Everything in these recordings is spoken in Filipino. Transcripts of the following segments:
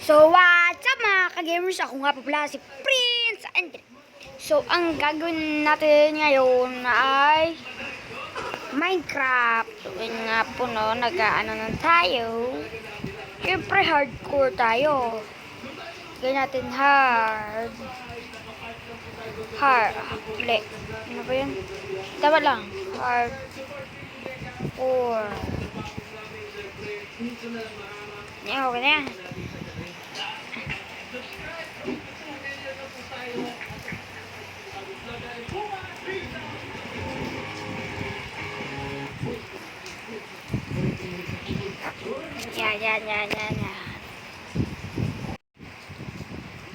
So, what's up mga ka-gamers? Ako nga po pala si Prince Andre. So, ang gagawin natin ngayon ay Minecraft. So, yun nga po no, nag-ano na tayo. Siyempre, hardcore tayo. Gawin natin hard. Play. Ano ba yun? Dapat lang. Hardcore. Yan, okay na yan. Yan.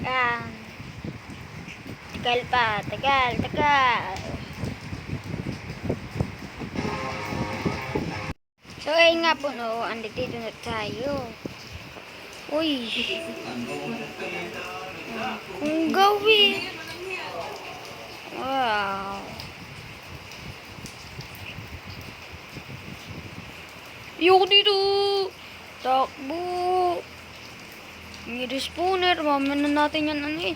Yan. Tagal pa. Tagal. So, ayun nga po, no. Andito na tayo. Uy. Kung gawin. Wow. Ayoko dito. Takbo. Ni-respawner. Mama na natin yan. Ano eh.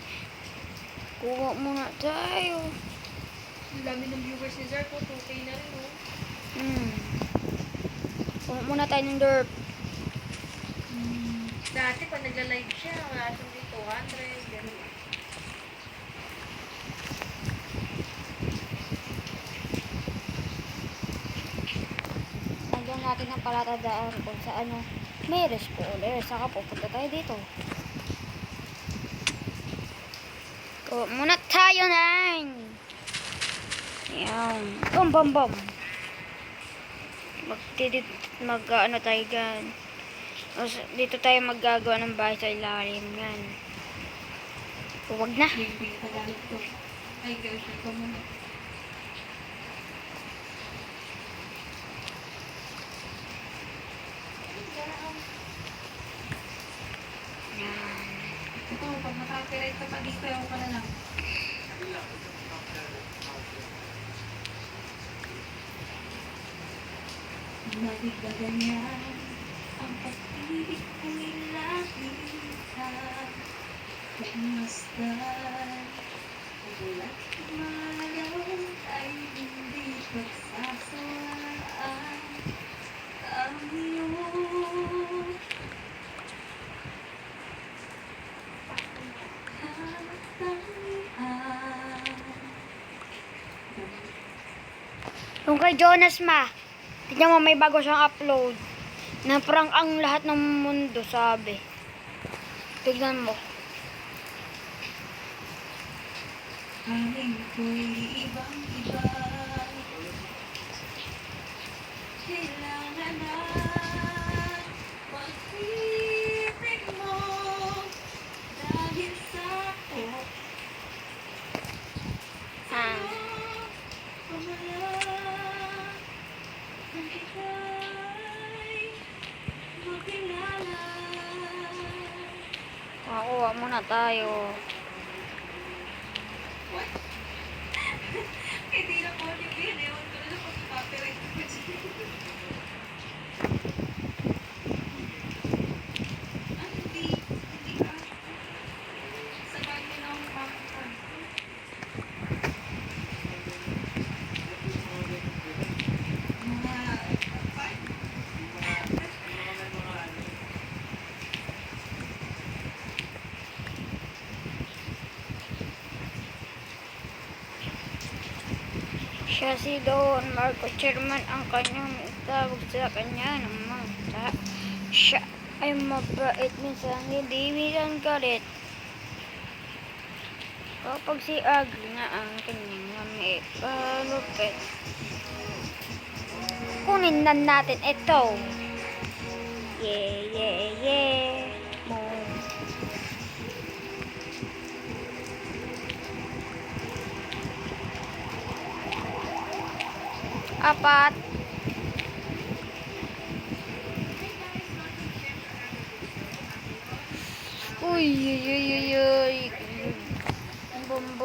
Kuha muna tayo. Ang dami ng viewers ni Zarko. 2K na rin, oh. Kuha muna tayo ng dirt. Dati, pag nagla-live siya, wala siyang dito. 200, gano'n. Lagyan natin ang palatandaan kung sa ano may respawner. Saka pupunta tayo dito. Kuha muna tayo ng yan. Bum. Mag-ano tayo dyan. Dito tayo maggagawa ng bahay sa ilalim. Yan. Huwag na. Ay, guys, ito muna. Yan. Ito, pag nakakirate ka pa dito, ako ka na lang. Nagdagan niya ang pag-ibig ko nilakita. Pagmasdan, walang malaw ay hindi pagsasawaan. Ang iyong katangian. Yung kay Jonas Ma. Tignan mo, may bago siyang upload. Na prank ang lahat ng mundo, sabi. Tignan mo. Hangin ko'y ibang-iba. Kailangan na pag-ibig mo dahil sa ako. Pamala kung ika'y makilala. Kuha muna tayo. Hindi na po ni Bin. Ewan ko na pag copyright ko dyan. Hindi ka. Sa bagay na akong makakapag. Siya si Don Marco Chairman ang kanyang tawag sa kanya naman. Siya ay mabait, minsan hindi, minsan galit. Kapag si Agri na ang kanyang may palupit, kunin na natin ito. Yeah. Mo. Apat. Uy. Bum.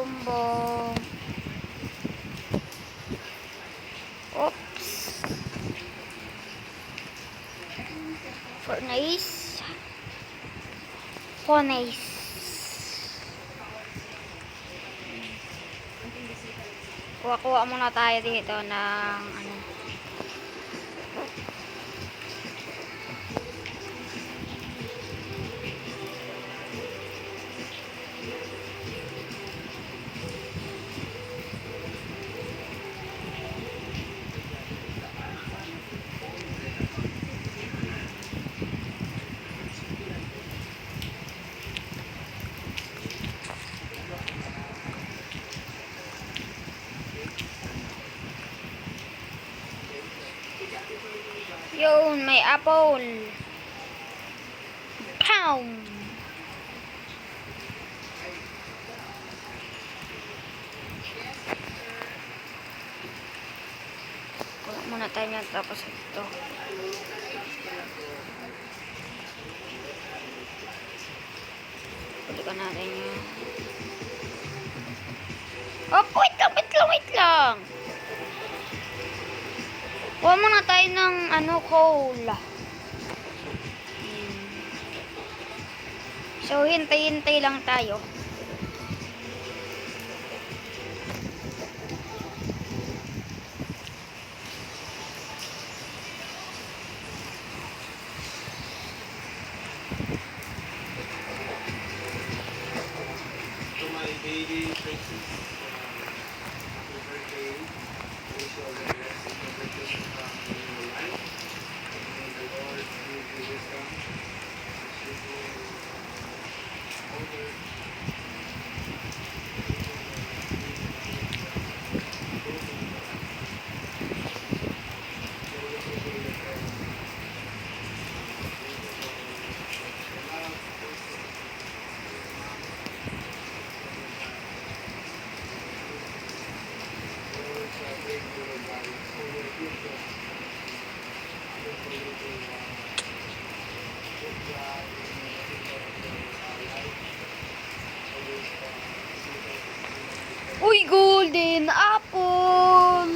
Oops. Furnace. Cones. Kuha-kuha muna tayo dito ng ano. Yun, may apple. Pound. Kuha muna tayo niyan tapos ito. Balikan natin yun. Oh, wait lang. Kuha muna tayo ng ano, cola. So, hintay-hintay lang tayo. To my baby princess, happy birthday. Wish you all the best in your birthday from your life. May the Lord give you wisdom as you grow older. Uy, golden apple.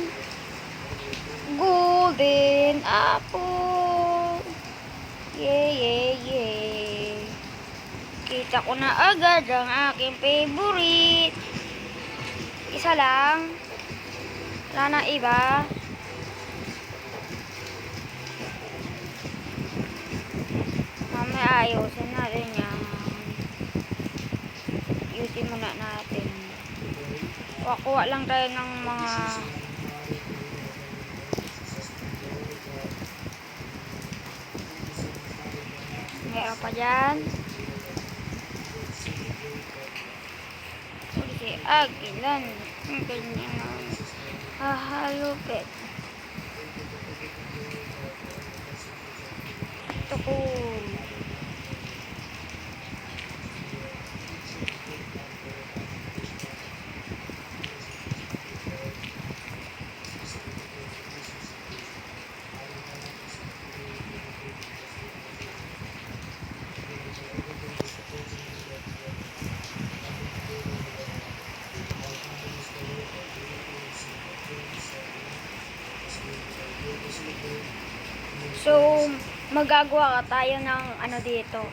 Golden apple. Yeah. Kita ko na agad ang aking favorite. Isa lang. Wala na iba. Mamaya ayusin natin yan. Ayusin muna natin. Kuha lang tayo ng mga meron pa dyan. Kasi agilan. Ang ganyan. Hahalupit. Tukul. So, magagawa tayo ng ano dito.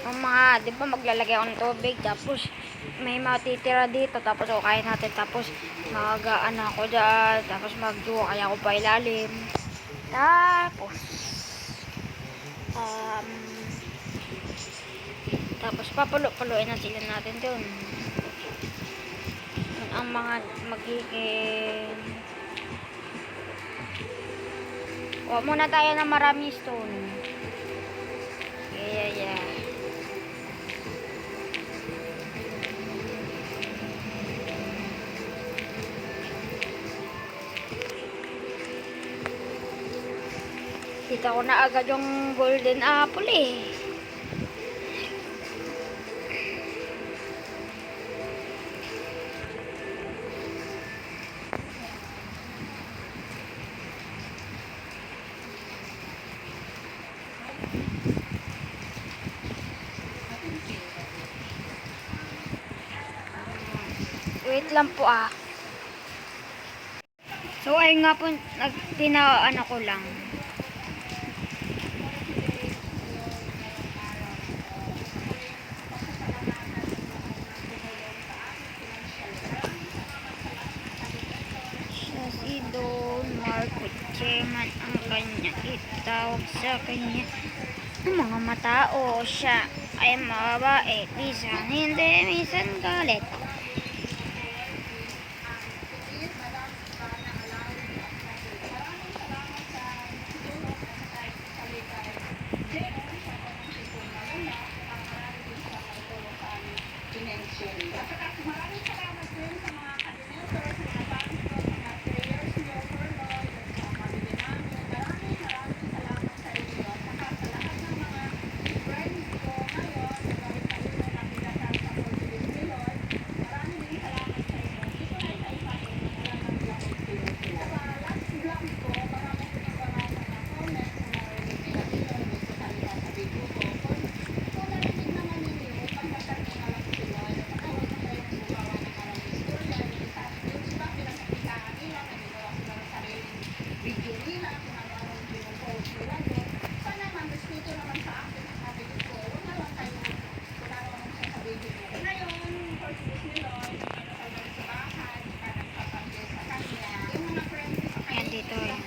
Ang mga, di ba maglalagay ako ng tubig, tapos may matitira dito, tapos kain natin, tapos magagaan ako dyan, tapos magduwa kaya ako pa ilalim. Tapos papulo-puloin na sila natin dun. Yun ang mga magiging. Huwag muna tayo ng maraming stone. Yeah. Kita ko na agad yung golden apple eh. Wait lang po ah. So ayun nga po, tinaan ako lang. sa kanya ang mga matao. Siya ay mabait, minsan hindi, minsan galit. Yan dito yan.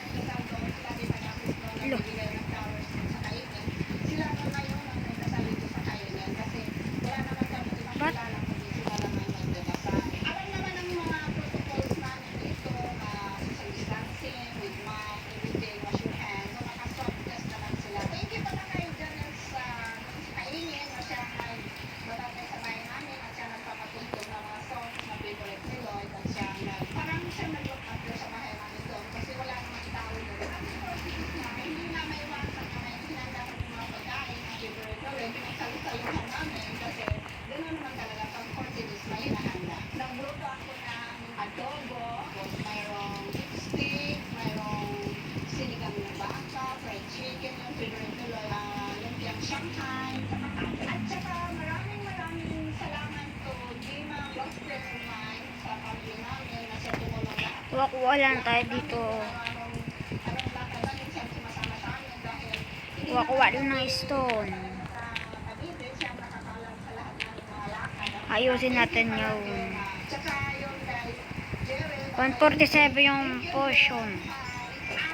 Lo. Ba't? Kuha lang tayo dito. Kuha din ng stone. Ayusin natin yung 147 yung potion.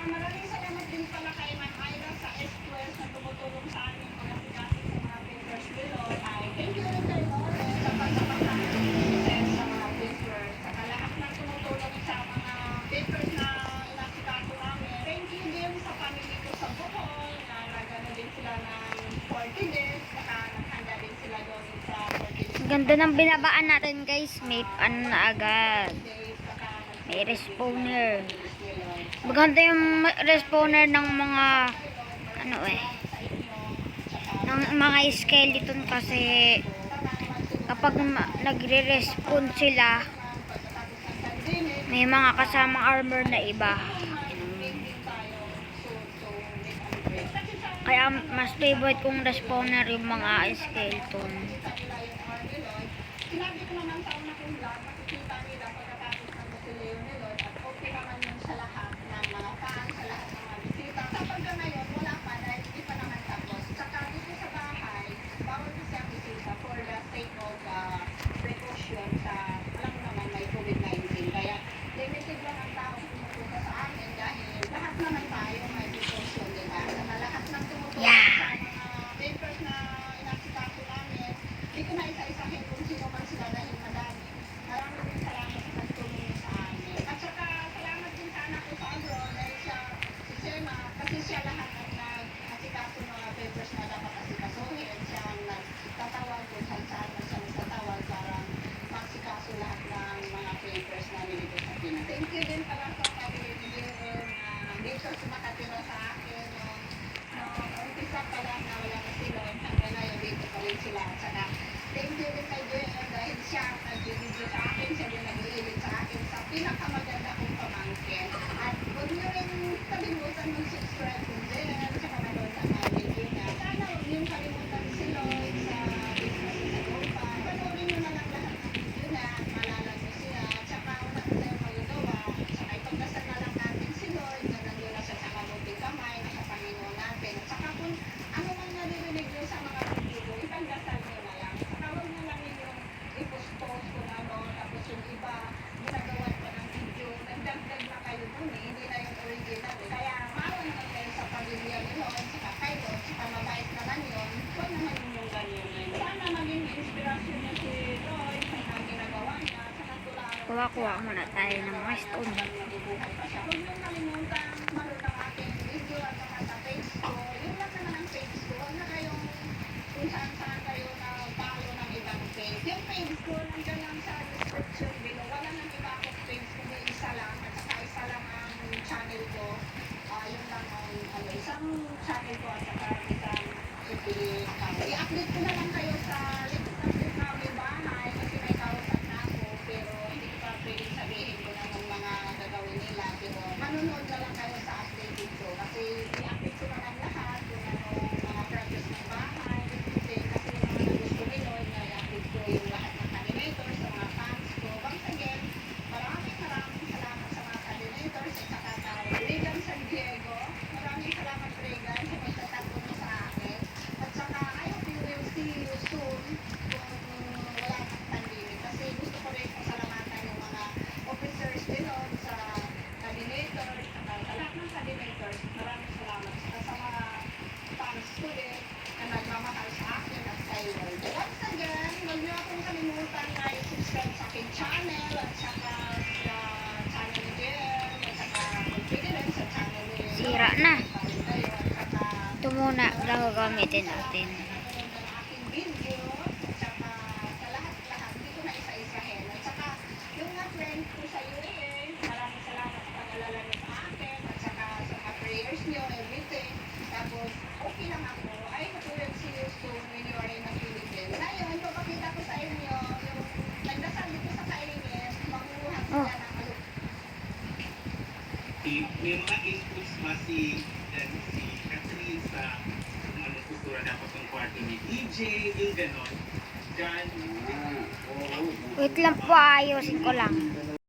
Maraming salamat din pala kay Ma'am Ira sa S12 na tumutulong sa amin pag-asigasin sa mga papers below. Thank you rin kay Lawrence sa pagkakasend sa mga papers. Saka lahat ng tumutulong sa mga papers na inasikaso namin. Thank you din sa family ko sa Bohol na nagano din sila ng 40 days. Saka naghanda din sila doon sa 40 days. Ang ganda ng binabaan natin guys. May ano na agad. May respawner. Maganda yung respawner ng mga ano ng mga skeleton kasi kapag nagre-respawn sila may mga kasamang armor na iba. Kaya mas favorite kong respawner yung mga skeleton. Sinabi ko naman sa una kong vlog, makikita nila pagkatapos ng Basileo ni Lord at okay naman yun sa lahat ng mga fans, sa lahat ng mga bisita. Sa pagka ngayon, wala pa dahil hindi pa naman tapos. Saka dito sa bahay, bawal kasi ang bisita for the sake of precaution sa, alam mo naman, may COVID-19. Kaya limited lang ang tao pumupunta sa amin dahil lahat naman tayo may precaution, diba? Saka lahat ng tumutulong sa mga papers na inasikaso namin, hindi ko na isa-isahin kung sino man sila dahil madami. Maraming salamat sa Kuha-kuha muna tayo ng mga stone. Huwag niyong kalimutan manood ng aking video at saka sa page ko. Yung lang naman ang page ko. Huwag na kayong kung saan kayo na follow ng ibang page. Yung page ko, nandiyan lang sa description below. Wala nang iba akong page, kundi isa lang. At saka isa lang ang channel ko. Yun lang ang isang channel ko at saka isang i-update ko na lang kayo sa latest namin bahay kasi may kausap na ako pero hindi ko pa pwedeng sabihin ko na ng mga gagawin nila pero manonood na lang kayo sa update ko kasi i-update ko na lang lahat kung ano mga progress ng bahay kasi yung mga gusto nila na i-update ko yung lahat ng animators sa mga fans ko. Once again, maraming salamat sa mga animators at saka kay Regan San Diego. Maraming salamat Regan sa pagtatagpo mo sa akin. At saka, I hope you will see you soon kung wala pang pandemic. Kasi gusto ko rin pasalamatan yung mga officers din sa coordinators, sa lahat ng coordinators. Maraming salamat. Saka sa mga fans ko din na nagmamahal sa akin at kay World. Once again, huwag niyo akong kalimutan na i-subscribe sa aking channel at saka sa channel ni Jem at saka mag-video rin sa channel ni Sira na. Tayo at saka Ito muna lang gagamitin natin. nanonood ng aking video, at saka sa lahat-lahat, hindi ko na isa-isahin. At saka, yung mga friends ko sa UAE, maraming salamat sa pag-alala niyo sa akin, at saka sa mga prayers niyo, everything. Tapos, okay lang ako. I hope we will see you soon when you are in the Philippines. Ngayon, papakita ko sa inyo, yung nagdasal dito sa kaingin, makuha sila ng alok. May mga inputs pa si Catherine sa kung anong kusura dapat ang kwarto ni DJ, yung ganon. Diyan, Wait lang po, ayusin ko lang.